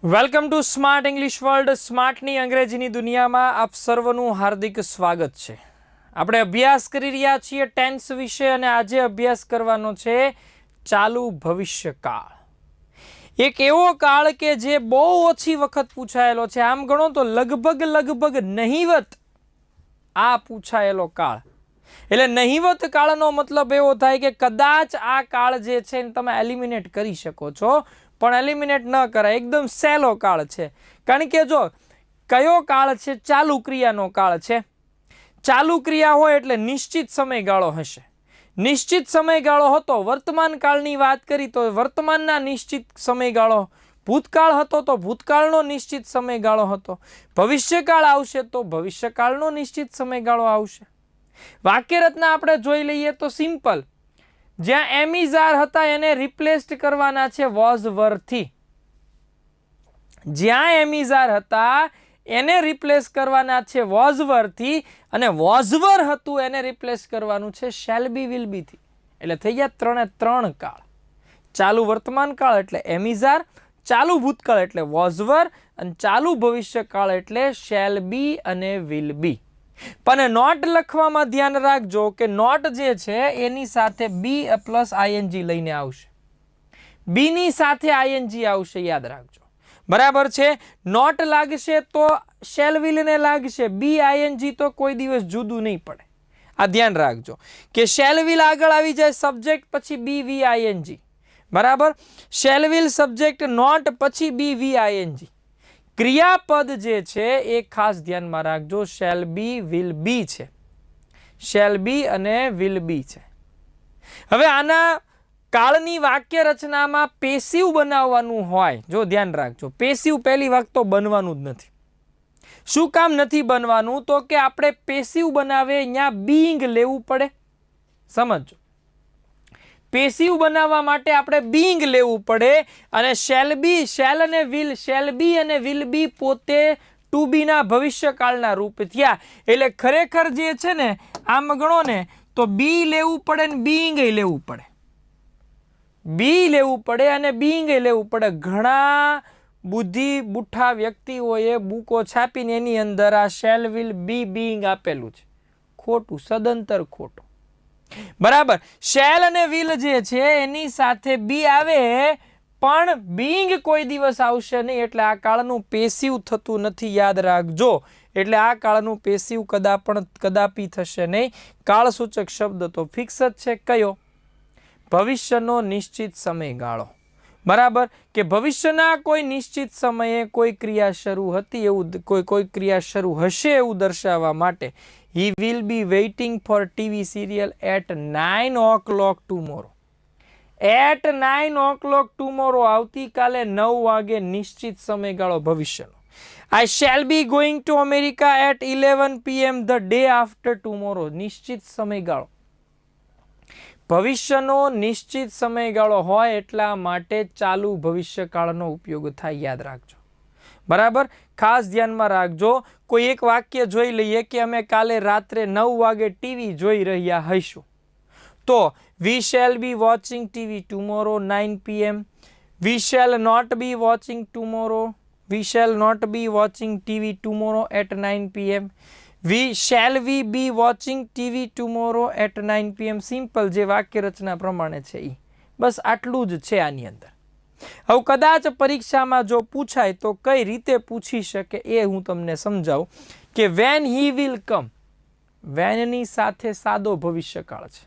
Welcome to smart English world. સ્માર્ટની અંગ્રેજીની દુનિયામાં આપ સર્વનું હાર્દિક સ્વાગત છે. આપણે અભ્યાસ કરી રહ્યા છીએ ટેન્સ વિશે અને આજે અભ્યાસ કરવાનો છે ચાલુ ભવિષ્યકાળ. એક એવો કાળ કે જે બહુ ઓછી વખત પૂછાયેલો છે. આમ ગણો તો લગભગ નહિવત આ પૂછાયેલો કાળ. એટલે નહિવત કાળનો મતલબ એવો થાય કે કદાચ આ કાળ જે છે તમે એલિમિનેટ કરી શકો છો, પણ એલિમિનેટ ન કરાય. એકદમ સહેલો કાળ છે. કારણ કે જો કયો કાળ છે? ચાલુ ક્રિયાનો કાળ છે. ચાલુ ક્રિયા હોય એટલે નિશ્ચિત સમયગાળો હશે. નિશ્ચિત સમયગાળો હતો. વર્તમાન કાળની વાત કરી તો વર્તમાનના નિશ્ચિત સમયગાળો, ભૂતકાળ હતો તો ભૂતકાળનો નિશ્ચિત સમયગાળો હતો, ભવિષ્યકાળ આવશે તો ભવિષ્યકાળનો નિશ્ચિત સમયગાળો આવશે. વાક્યરચના આપણે જોઈ લઈએ તો સિમ્પલ. જ્યાં એમિઝાર હતા એને રિપ્લેસ્ડ કરવાના છે વોઝ વરથી. જ્યાં એમિઝાર હતા એને રિપ્લેસ કરવાના છે વોઝ વરથી, અને વોઝવર હતું એને રિપ્લેસ કરવાનું છે શેલ બી વિલ બી થી. એટલે થઈ ગયા ત્રણે ત્રણ કાળ. ચાલુ વર્તમાન કાળ એટલે એમિઝાર, ચાલુ ભૂતકાળ એટલે વોઝવર, અને ચાલુ ભવિષ્યકાળ એટલે શેલ બી અને વિલ બી. પણ નોટ લખવામાં ધ્યાન રાખજો કે નોટ જે છે એની સાથે બી પ્લસ આઈએનજી લઈને આવશે. બી ની સાથે આઈએનજી આવશે, યાદ રાખજો. બરાબર છે. નોટ લાગશે તો શેલ વિલ ને લાગશે, બી આઈએનજી તો કોઈ દિવસ જુદું નહીં પડે. આ ધ્યાન રાખજો કે શેલ વિલ આગળ આવી જાય સબ્જેક્ટ, પછી બી વી આઈએનજી. બરાબર. શેલ વિલ સબ્જેક્ટ, નોટ, પછી બી વી આઈએનજી. ક્રિયાપદ જે છે એ ખાસ ધ્યાનમાં રાખજો. શેલ બી વિલ બી છે. શેલ બી અને વિલ બી છે. હવે આના કાળની વાક્ય રચનામાં પેસિવ બનાવવાનું હોય, જો ધ્યાન રાખજો. પેસિવ પહેલી વાત તો બનવાનું જ નથી. શું કામ નથી બનવાનું? તો કે આપણે પેસિવ બનાવે અહીંયા બીઈંગ લેવું પડે. સમજો. પેસિવ બનાવવા માટે આપણે બીઈંગ લેવું પડે, અને શેલ બી, શેલ અને વિલ, શેલ બી અને વિલ બી પોતે ટુ બી ના ભવિષ્યકાળના રૂપ થયા. એટલે ખરેખર જે છે ને આમ ગણો ને તો બી લેવું પડે ને બીઈંગ લેવું પડે. બી લેવું પડે અને બીઈંગ લેવું પડે. ઘણા બુઠ્ઠા વ્યક્તિઓએ બુકો છાપીને એની અંદર આ શેલ વિલ બી બીઈંગ આપેલું છે. ખોટું, સદંતર ખોટું. બરાબર. શેલ અને વિલ જે છે એની સાથે બી આવે, પણ બીઈંગ કોઈ દિવસ આવશે નહીં. એટલે આ કાળનું પેસિવ થતું નથી, યાદ રાખજો. એટલે આ કાળનું પેસિવ કદાપી થશે નહીં. કાળસૂચક શબ્દ તો ફિક્સ જ છે. કયો? ભવિષ્યનો નિશ્ચિત સમયગાળો. બરાબર. કે ભવિષ્યના કોઈ નિશ્ચિત સમયે કોઈ ક્રિયા શરૂ હતી એવું, કોઈ ક્રિયા શરૂ હશે એવું દર્શાવવા માટે he will be waiting for TV serial at 9 o'clock tomorrow. At 9 o'clock tomorrow, આવતીકાલે 9 વાગે નિશ્ચિત સમયગાળો ભવિષ્યનો. I shall be going to America at 11 PM the day after tomorrow. નિશ્ચિત સમયગાળો. ભવિષ્યનો નિશ્ચિત સમયગાળો હોય એટલા માટે ચાલુ ભવિષ્યકાળનો ઉપયોગ થાય, યાદ રાખજો. બરાબર. ખાસ ધ્યાનમાં રાખજો. કોઈ એક વાક્ય જોઈ લઈએ કે અમે કાલે રાત્રે 9 વાગે ટીવી જોઈ રહ્યા હઈશું, તો we shall be watching TV tomorrow 9 PM. We shall not be watching tomorrow. We shall not be watching TV tomorrow at 9 PM. Shall we be watching TV tomorrow at 9 PM. Simple જે વાક્ય રચના પ્રમાણે છે એ બસ આટલું જ છે આની અંદર. હવે કદાચ પરીક્ષામાં જો પૂછાય તો કઈ રીતે પૂછી શકે એ હું તમને સમજાવું કે when he will come, વેનની સાથે સાદો ભવિષ્યકાળ છે.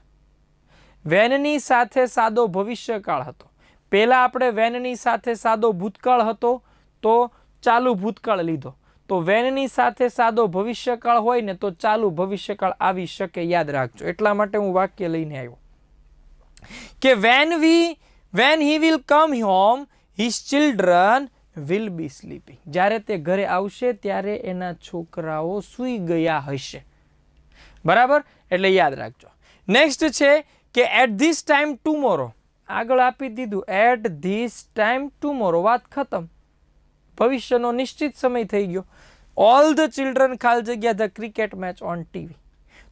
વેનની સાથે સાદો ભવિષ્યકાળ હતો. પહેલા આપણે વેનની સાથે સાદો ભૂતકાળ હતો તો ચાલુ ભૂતકાળ લીધો. તો વેનની સાથે સાદો ભવિષ્યકાળ હોય ને તો ચાલુ ભવિષ્યકાળ આવી શકે, યાદ રાખજો. એટલા માટે હું વાક્ય લઈને આવ્યો કે when he will come home, his children will be sleeping. જ્યારે તે ઘરે આવશે ત્યારે એના છોકરાઓ સૂઈ ગયા હશે. બરાબર. એટલે યાદ રાખજો. નેક્સ્ટ છે કે at this time tomorrow. આગળ આપી દીધું at this time tomorrow. વાત ખતમ. ભવિષ્યનો નિશ્ચિત સમય થઈ ગયો. all the children ખાલી જગ્યા the cricket match on TV.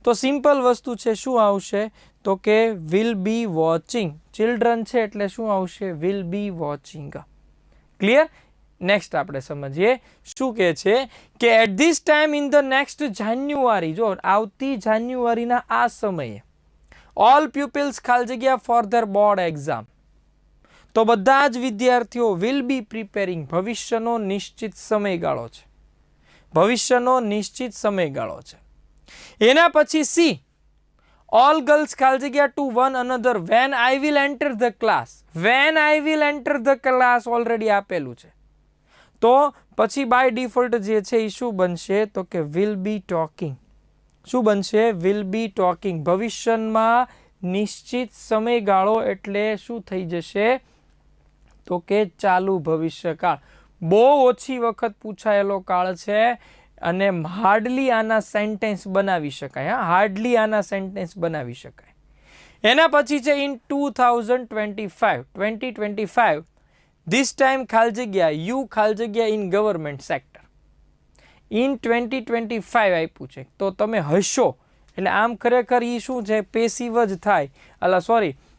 તો સિમ્પલ વસ્તુ છે. શું આવશે? તો કે will be watching. ચિલ્ડ્રન છે એટલે શું આવશે? will be watching. Clear? Next આપણે સમજીએ શું કહે છે કે at this time in the next January, જો આવતી જાન્યુઆરીના આ સમયે ઓલ પ્યુપિલ્સ ખાલી જગ્યા ફોર ધર બોર્ડ એક્ઝામ, તો બધા જ વિદ્યાર્થીઓ વિલ બી પ્રિપેરિંગ, ભવિષ્યનો નિશ્ચિત સમયગાળો છે, ભવિષ્યનો નિશ્ચિત સમયગાળો છે. એના પછી સી ઓલ ગર્લ્સ ખાલી જગ્યા to one another when I will enter the class, when I will enter the class already આપેલું છે, તો પછી બાય ડિફોલ્ટ જે છે એ શું બનશે તો કે વિલ બી ટોકિંગ. શું બનશે? Will be talking. ભવિષ્યમાં નિશ્ચિત સમયગાળો એટલે શું થઈ જશે તો કે ચાલુ ભવિષ્યકાળ. બહુ ઓછી વખત પૂછાયેલો કાળ છે અને હાર્ડલી આના સેન્ટેન્સ બનાવી શકાય. હા, હાર્ડલી આના સેન્ટેન્સ બનાવી શકાય. એના પછી છે ઇન 2025 ધીસ ટાઈમ ખાલી જગ્યા યુ ખાલી જગ્યા ઇન ગવર્મેન્ટ સેક્ટર. ઇન 2025 આપ્યું છે તો તમે હશો, એટલે આમ ખરેખર એ શું છે પેસિવ જ થાય,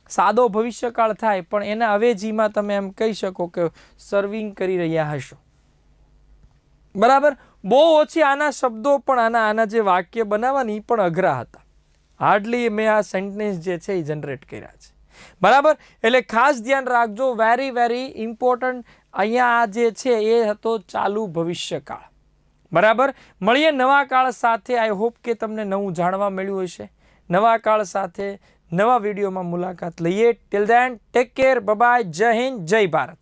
સાદો ભવિષ્યકાળ થાય, પણ એના અવેજીમાં તમે એમ કહી શકો કે સર્વિંગ કરી રહ્યા હશો. બરાબર. બહુ ઓછી આના શબ્દો પણ આના જે વાક્ય બનાવવાની પણ અઘરા હતા. હાર્ડલી મેં આ સેન્ટેન્સ જે છે એ જનરેટ કર્યા છે. બરાબર. એટલે ખાસ ધ્યાન રાખજો, વેરી વેરી ઇમ્પોર્ટન્ટ. અહીંયા આ જે છે એ હતો ચાલુ ભવિષ્યકાળ. બરાબર. મળીએ નવા કાળ સાથે. આઈ હોપ કે તમને નવું જાણવા મળ્યું હશે. નવા કાળ સાથે નવા વિડીયોમાં મુલાકાત લઈએ. Till then take care, bye bye, જય હિન્દ, જય ભારત.